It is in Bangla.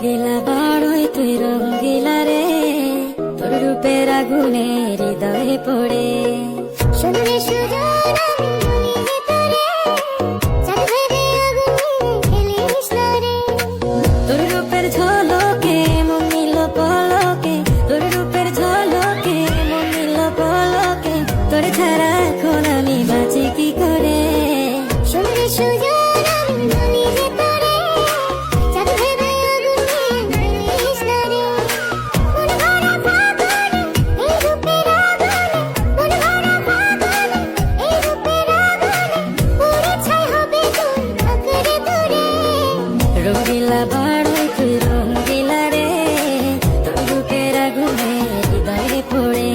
রঙ্গিলা বাড়ই তুই রঙ্গিলা রে, তোর রূপের আগুনে হৃদয়ে পড়ে। শুনলে সুজন আমি মনে তোরে, চাঁদ ভেবে আগুনে খেলিস না রে। তোর রূপের ঝলকে মন নিল পলকে, তোর রূপের ঝলকে মন নিল পলকে, তোর ছাড়া এখন আমি বাঁচি কি করে। শুনলে সুজন আমি মনে তোরে, চাঁদ ভেবে আগুনে খেলিস না রে। মন ভরা ফাগুনে এই রূপের আগুনে, মন ভরা ফাগুনে এই রূপের আগুনে, পুরে ছাই হবে তুই আঁকড়ে ধরে। রঙ্গিলা বাড়ই তুই রঙ্গিলা রে, তোর রূপের আগুনে হৃদয়ে পড়ে।